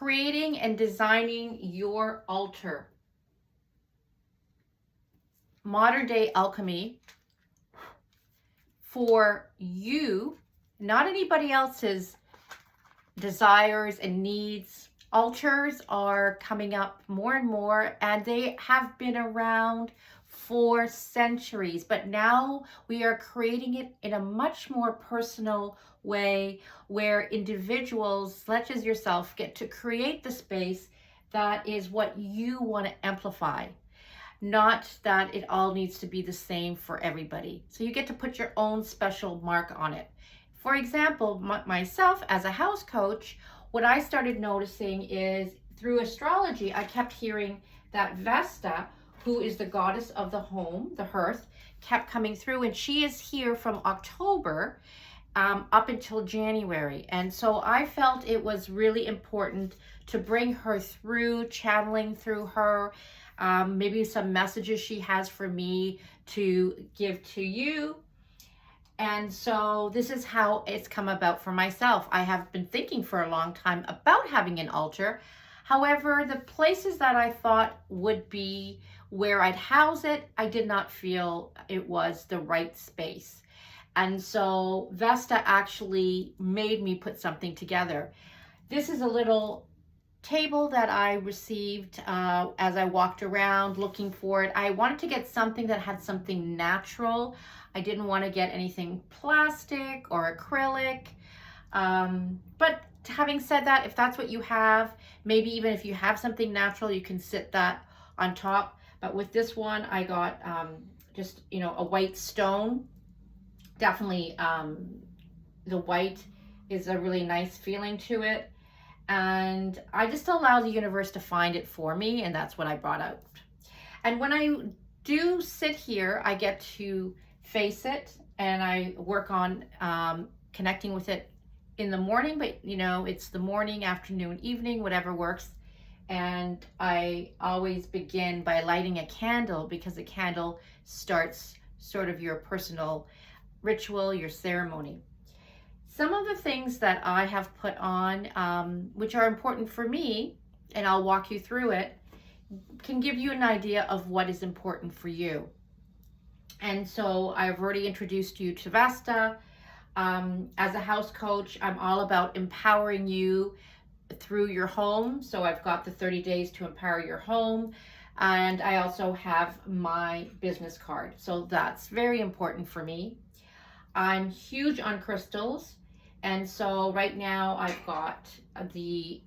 creating and designing your altar. Modern day alchemy for you, not anybody else's desires and needs. Altars are coming up more and more, and they have been around for centuries, but now we are creating it in a much more personal way where individuals such as yourself get to create the space that is what you want to amplify, not that it all needs to be the same for everybody. So you get to put your own special mark on it. For example, myself as a house coach, what I started noticing is through astrology, I kept hearing that Vesta, who is the goddess of the home, the hearth, kept coming through, and she is here from October up until January. And so I felt it was really important to bring her through, channeling through her, maybe some messages she has for me to give to you. And so this is how it's come about for myself. I have been thinking for a long time about having an altar. However, the places that I thought would be where I'd house it, I did not feel it was the right space. And so Vesta actually made me put something together. This is a little table that I received as I walked around looking for it. I wanted to get something that had something natural. I didn't want to get anything plastic or acrylic. But having said that, if that's what you have, maybe even if you have something natural, you can sit that on top. But with this one, I got just, a white stone. Definitely the white is a really nice feeling to it. And I just allow the universe to find it for me, and that's what I brought out. And when I do sit here, I get to face it, and I work on connecting with it in the morning, but it's the morning, afternoon, evening, whatever works. And I always begin by lighting a candle, because a candle starts sort of your personal ritual, your ceremony. Some of the things that I have put on, which are important for me, and I'll walk you through it, can give you an idea of what is important for you. And so I've already introduced you to Vesta. As a house coach, I'm all about empowering you through your home. So I've got the 30 days to empower your home. And I also have my business card. So that's very important for me. I'm huge on crystals. And so right now I've got the,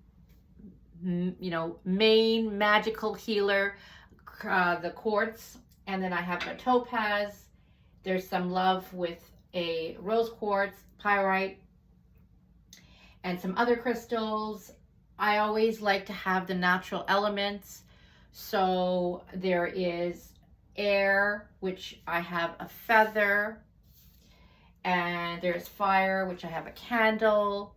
main magical healer, the quartz. And then I have a topaz. There's some love with a rose quartz, pyrite, and some other crystals. I always like to have the natural elements. So there is air, which I have a feather, and there's fire, which I have a candle,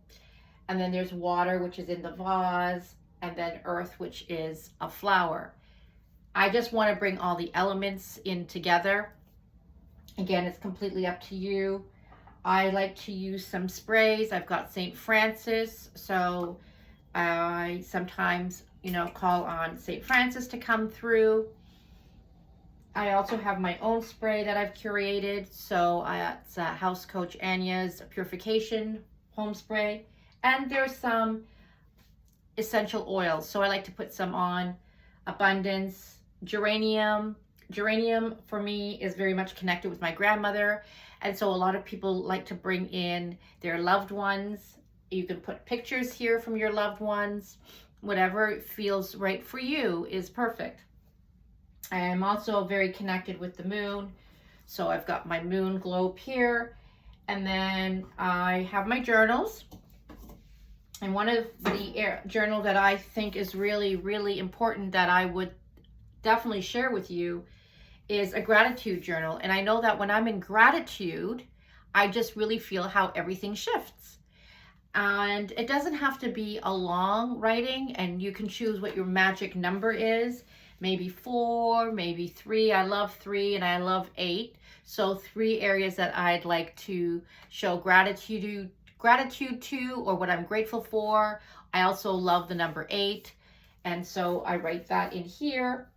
and then there's water, which is in the vase, and then earth, which is a flower. I just want to bring all the elements in together. Again, it's completely up to you. I like to use some sprays. I've got St. Francis, so I sometimes, call on St. Francis to come through. I also have my own spray that I've curated. So it's House Coach Anya's Purification Home Spray. And there's some essential oils. So I like to put some on. Abundance, geranium. Geranium for me is very much connected with my grandmother. And so a lot of people like to bring in their loved ones. You can put pictures here from your loved ones. Whatever feels right for you is perfect. I'm also very connected with the moon. So I've got my moon globe here. And then I have my journals. And one of the journal that I think is really, really important that I would definitely share with you is a gratitude journal. And I know that when I'm in gratitude, I just really feel how everything shifts. And it doesn't have to be a long writing, and you can choose what your magic number is. Maybe 4, maybe 3. I love 3 and I love 8. So 3 areas that I'd like to show gratitude gratitude to or what I'm grateful for. I also love the number 8. And so I write that in here.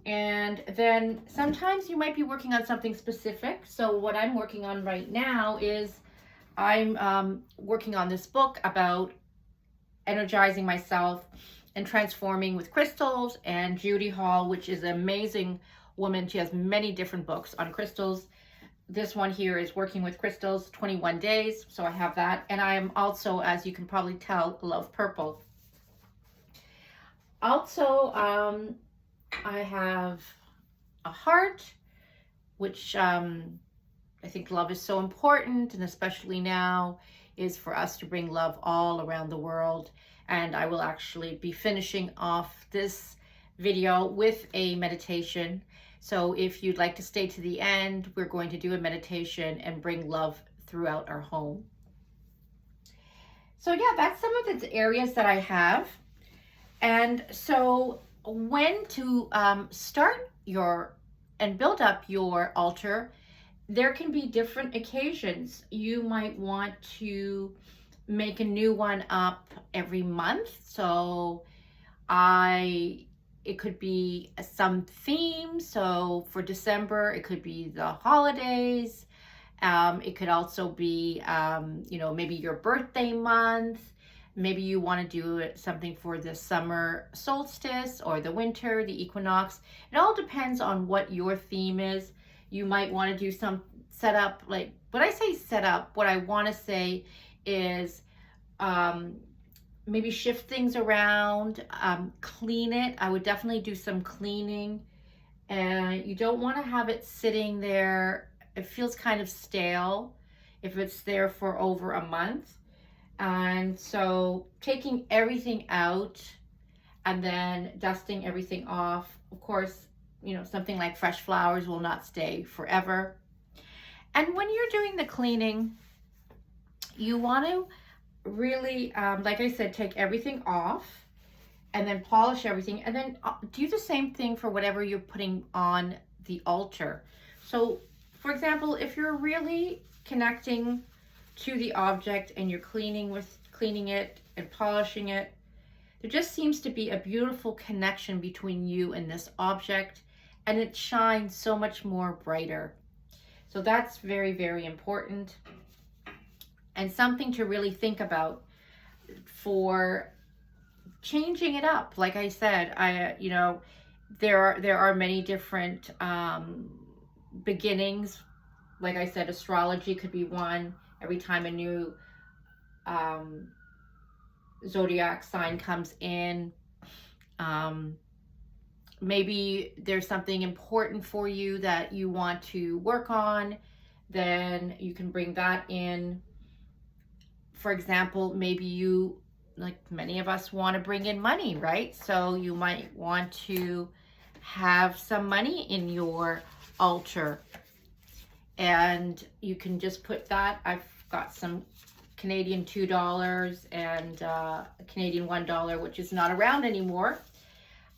And then sometimes you might be working on something specific. So what I'm working on right now is I'm working on this book about energizing myself and transforming with crystals. And Judy Hall, which is an amazing woman, she has many different books on crystals. This one here is Working with Crystals, 21 Days. So I have that. And I am also, as you can probably tell, love purple. Also, I have a heart, which I think love is so important, and especially now is for us to bring love all around the world. And I will actually be finishing off this video with a meditation. So if you'd like to stay to the end, we're going to do a meditation and bring love throughout our home. So yeah, that's some of the areas that I have. And so when to start your and build up your altar, there can be different occasions. You might want to make a new one up every month. So it could be some theme. So for December, it could be the holidays. It could also be, maybe your birthday month. Maybe you want to do something for the summer solstice or the winter, the equinox. It all depends on what your theme is. You might want to do some setup. Like when I say setup, what I want to say is maybe shift things around, clean it. I would definitely do some cleaning. And you don't want to have it sitting there. It feels kind of stale if it's there for over a month. And so taking everything out and then dusting everything off. Of course, something like fresh flowers will not stay forever. And when you're doing the cleaning, you want to really, like I said, take everything off and then polish everything, and then do the same thing for whatever you're putting on the altar. So for example, if you're really connecting to the object and you're cleaning it and polishing it, there just seems to be a beautiful connection between you and this object, and it shines so much more brighter. So that's very, very important, and something to really think about for changing it up. Like I said, there are many different beginnings. Like I said, astrology could be one. Every time a new zodiac sign comes in, maybe there's something important for you that you want to work on, then you can bring that in. For example, maybe you, like many of us, want to bring in money, right? So you might want to have some money in your altar. And you can just put that. I've got some Canadian $2 and Canadian $1, which is not around anymore.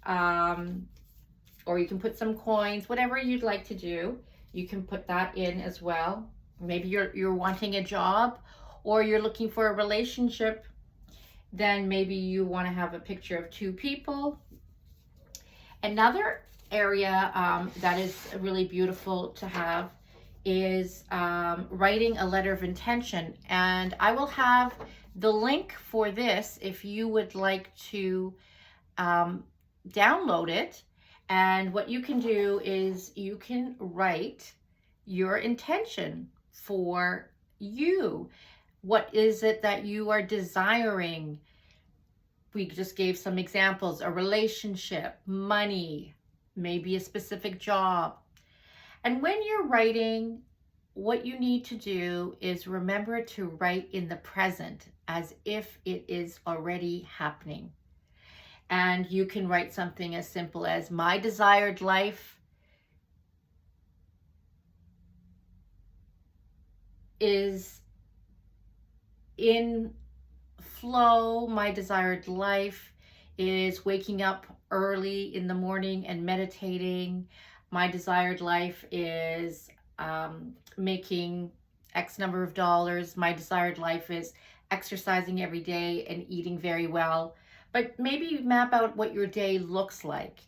Or you can put some coins, whatever you'd like to do. You can put that in as well. Maybe you're wanting a job or you're looking for a relationship. Then maybe you want to have a picture of 2 people. Another area that is really beautiful to have is writing a letter of intention, and I will have the link for this if you would like to download it. And what you can do is you can write your intention for you. What is it that you are desiring? We just gave some examples: a relationship, money, maybe a specific job. And when you're writing, what you need to do is remember to write in the present as if it is already happening. And you can write something as simple as, my desired life is in flow. My desired life is waking up early in the morning and meditating. My desired life is making X number of dollars. My desired life is exercising every day and eating very well. But maybe map out what your day looks like.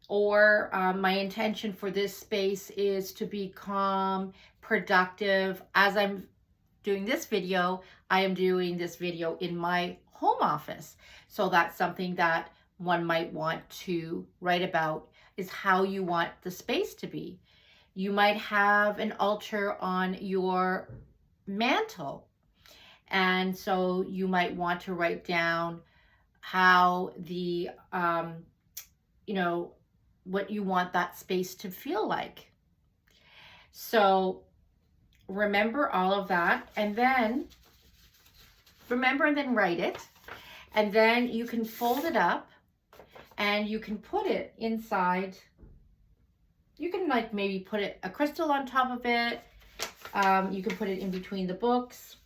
Or my intention for this space is to be calm, productive. As I'm doing this video, I am doing this video in my home office. So that's something that one might want to write about, is how you want the space to be. You might have an altar on your mantle. And so you might want to write down how the, what you want that space to feel like. So remember all of that, and then write it. And then you can fold it up and you can put it inside. You can like maybe put a crystal on top of it. You can put it in between the books.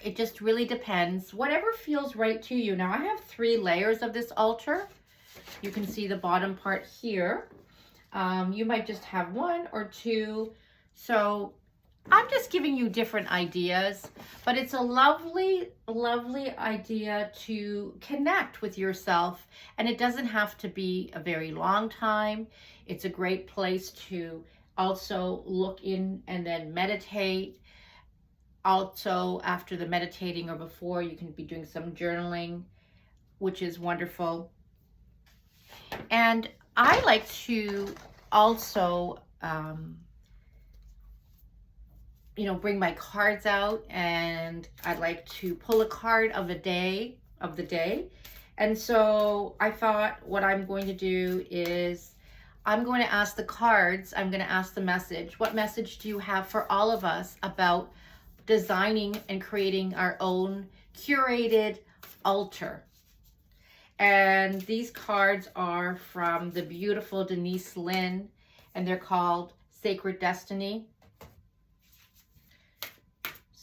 It just really depends. Whatever feels right to you. Now I have 3 layers of this altar. You can see the bottom part here. You might just have 1 or 2. So I'm just giving you different ideas, but it's a lovely, lovely idea to connect with yourself. And it doesn't have to be a very long time. It's a great place to also look in and then meditate. Also, after the meditating or before, you can be doing some journaling, which is wonderful. And I like to also, bring my cards out, and I'd like to pull a card of the day. And so I thought what I'm going to do is I'm going to ask the cards, I'm going to ask the message. What message do you have for all of us about designing and creating our own curated altar? And these cards are from the beautiful Denise Lynn, and they're called Sacred Destiny.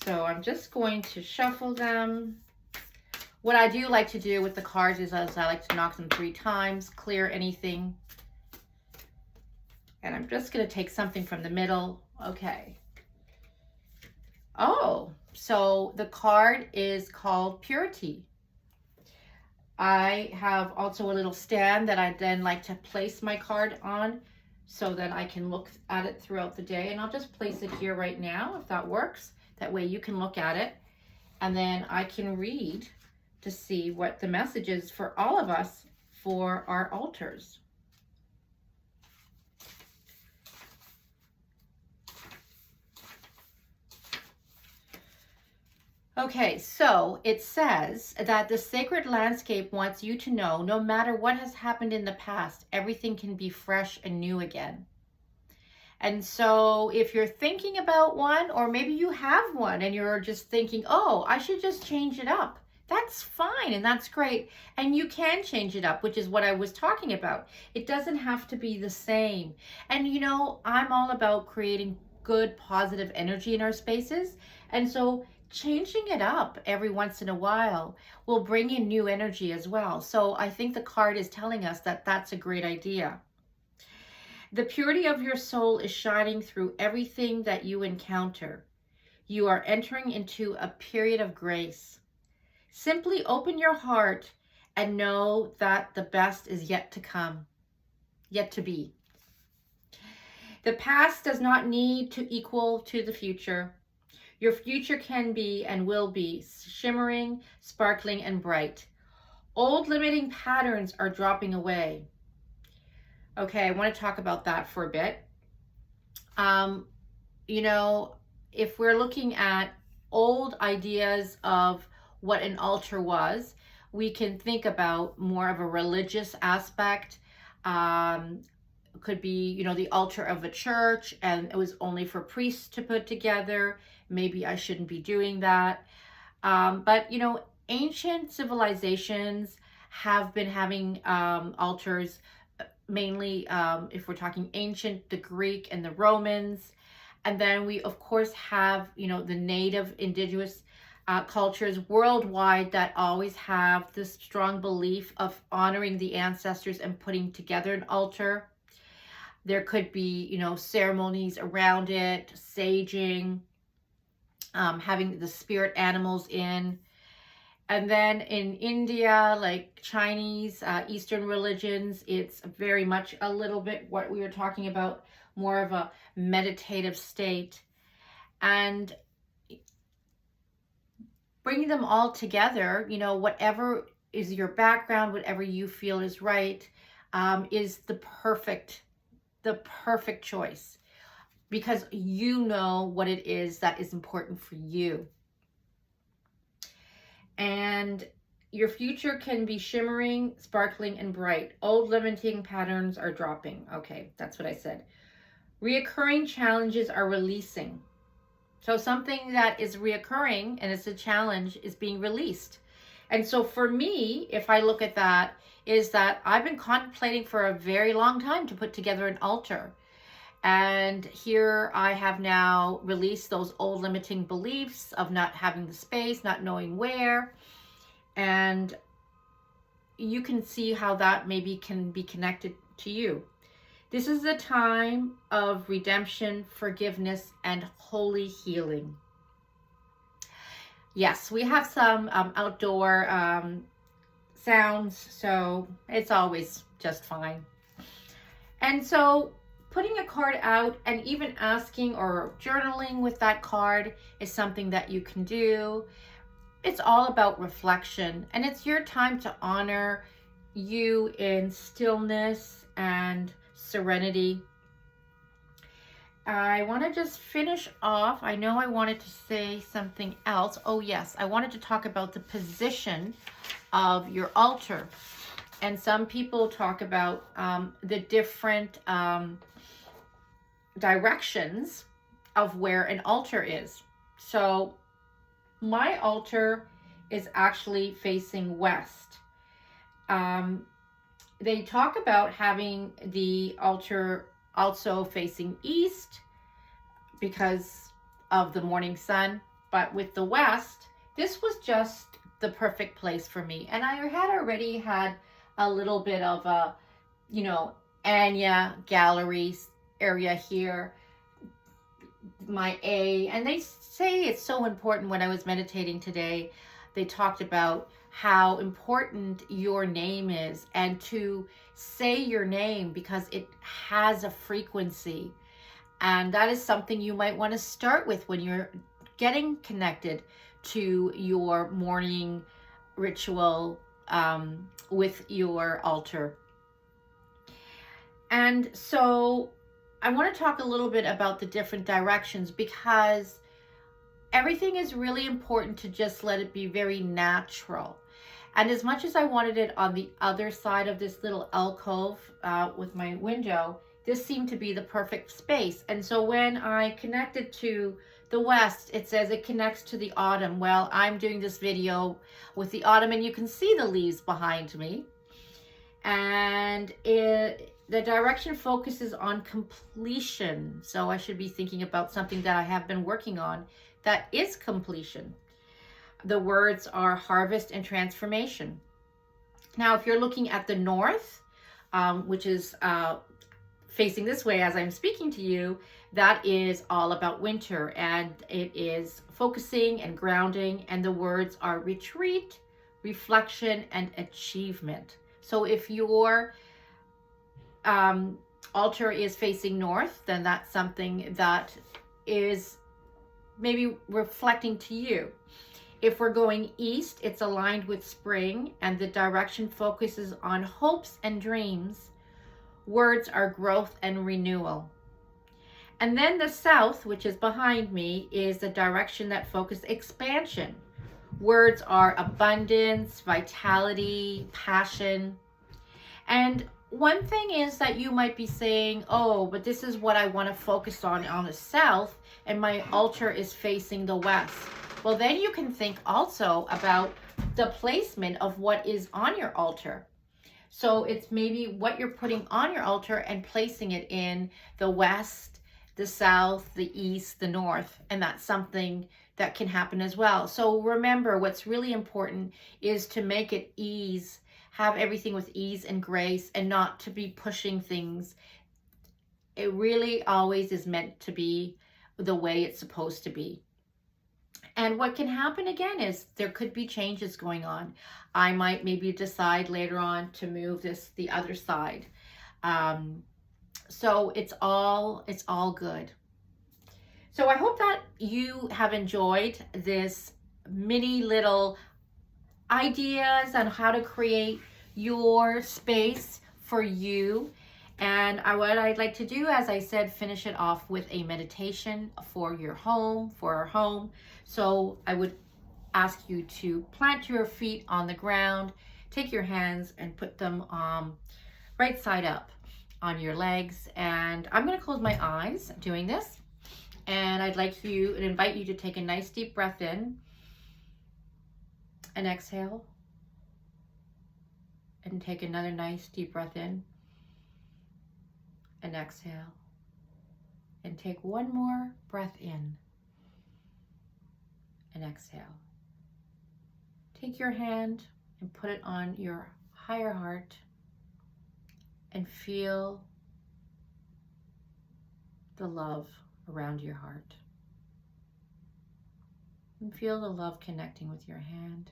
So I'm just going to shuffle them. What I do like to do with the cards is I like to knock them 3 times, clear anything. And I'm just going to take something from the middle. Okay. Oh, so the card is called Purity. I have also a little stand that I then like to place my card on so that I can look at it throughout the day. And I'll just place it here right now if that works. That way you can look at it and then I can read to see what the message is for all of us for our altars. Okay, so it says that the sacred landscape wants you to know, no matter what has happened in the past, everything can be fresh and new again. And so if you're thinking about one, or maybe you have one and you're just thinking, oh, I should just change it up. That's fine and that's great. And you can change it up, which is what I was talking about. It doesn't have to be the same. And I'm all about creating good, positive energy in our spaces. And so changing it up every once in a while will bring in new energy as well. So I think the card is telling us that that's a great idea. The purity of your soul is shining through everything that you encounter. You are entering into a period of grace. Simply open your heart and know that the best is yet to come, yet to be. The past does not need to equal to the future. Your future can be and will be shimmering, sparkling, and bright. Old limiting patterns are dropping away. Okay, I want to talk about that for a bit. If we're looking at old ideas of what an altar was, we can think about more of a religious aspect. Could be, the altar of a church, and it was only for priests to put together. Maybe I shouldn't be doing that. But ancient civilizations have been having altars. Mainly, if we're talking ancient, the Greek and the Romans. And then we, of course, have, the native indigenous cultures worldwide that always have this strong belief of honoring the ancestors and putting together an altar. There could be, ceremonies around it, saging. having the spirit animals in. And then in India, like Chinese, Eastern religions, it's very much a little bit what we were talking about, more of a meditative state. And bringing them all together, you know, whatever is your background, whatever you feel is right, is the perfect choice, because you know what it is that is important for you. And your future can be shimmering, sparkling, and bright. Old limiting patterns are dropping. Okay, that's what I said. Reoccurring challenges are releasing. So something that is reoccurring and it's a challenge is being released. And so for me, if I look at that, is that I've been contemplating for a very long time to put together an altar. And here I have now released those old limiting beliefs of not having the space, not knowing where. And you can see how that maybe can be connected to you. This is a time of redemption, forgiveness, and holy healing. Yes, we have some outdoor sounds, so it's always just fine. And so putting a card out and even asking or journaling with that card is something that you can do. It's all about reflection, and it's your time to honor you in stillness and serenity. I want to just finish off. I know I wanted to say something else. Oh yes, I wanted to talk about the position of your altar. And some people talk about the different directions of where an altar is. So my altar is actually facing west. They talk about having the altar also facing east because of the morning sun, but with the west, this was just the perfect place for me. And I had already had a little bit of a, you know, Anya gallery area here, my A, and they say it's so important. When I was meditating today, they talked about how important your name is, and to say your name because it has a frequency. And that is something you might want to start with when you're getting connected to your morning ritual with your altar. And so I want to talk a little bit about the different directions, because everything is really important to just let it be very natural. And as much as I wanted it on the other side of this little alcove with my window, this seemed to be the perfect space. And so when I connected to the west, it says it connects to the autumn. Well, I'm doing this video with the autumn, and you can see the leaves behind me. And the direction focuses on completion. So I should be thinking about something that I have been working on that is completion. The words are harvest and transformation. Now, if you're looking at the north, which is facing this way as I'm speaking to you, that is all about winter, and it is focusing and grounding, and the words are retreat, reflection, and achievement. So if your altar is facing north, then that's something that is maybe reflecting to you. If we're going east, it's aligned with spring, and the direction focuses on hopes and dreams. Words are growth and renewal. And then the south, which is behind me, is the direction that focuses expansion. Words are abundance, vitality, passion. And one thing is that you might be saying, oh, but this is what I want to focus on the south, and my altar is facing the west. Well, then you can think also about the placement of what is on your altar. So it's maybe what you're putting on your altar and placing it in the west, the south, the east, the north, and that's something that can happen as well. So remember, what's really important is to make it ease, have everything with ease and grace, and not to be pushing things. It really always is meant to be the way it's supposed to be. And what can happen again is there could be changes going on. I might maybe decide later on to move the other side. Um, so it's all good. So I hope that you have enjoyed this mini little ideas on how to create your space for you. And what I'd like to do, as I said, finish it off with a meditation for your home, for our home. So I would ask you to plant your feet on the ground, take your hands and put them right side up on your legs. And I'm going to close my eyes doing this. And I'd like you and invite you to take a nice deep breath in and exhale. And take another nice deep breath in and exhale. And take one more breath in and exhale. Take your hand and put it on your higher heart and feel the love around your heart. And feel the love connecting with your hand.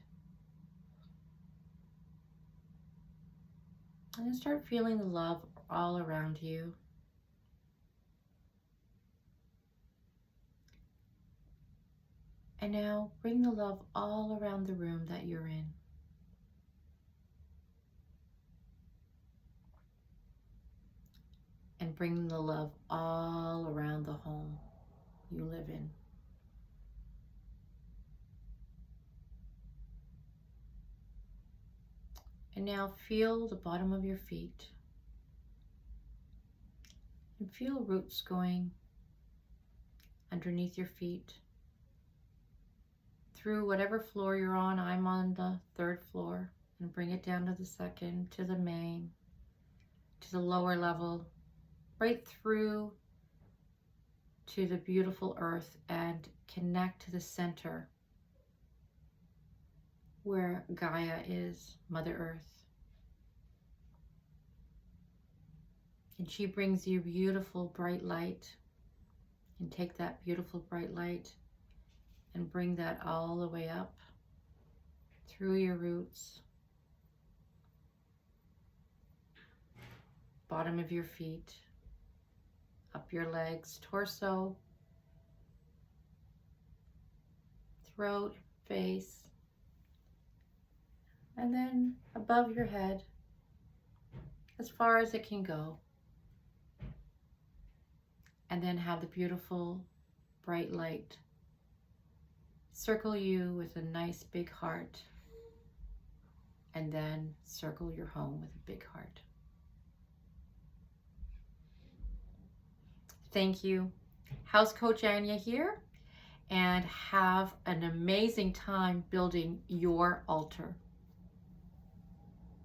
And then start feeling the love all around you. And now bring the love all around the room that you're in. And bring the love all around the home you live in. And now feel the bottom of your feet. And feel roots going underneath your feet. Through whatever floor you're on. I'm on the 3rd floor. And bring it down to the 2nd, to the main, to the lower level, right through to the beautiful earth, and connect to the center where Gaia is, Mother Earth. And she brings you beautiful bright light. And take that beautiful bright light and bring that all the way up through your roots, bottom of your feet, up your legs, torso, throat, face, and then above your head as far as it can go. And then have the beautiful bright light circle you with a nice big heart, and then circle your home with a big heart. Thank you. House Coach Anya here, and have an amazing time building your altar.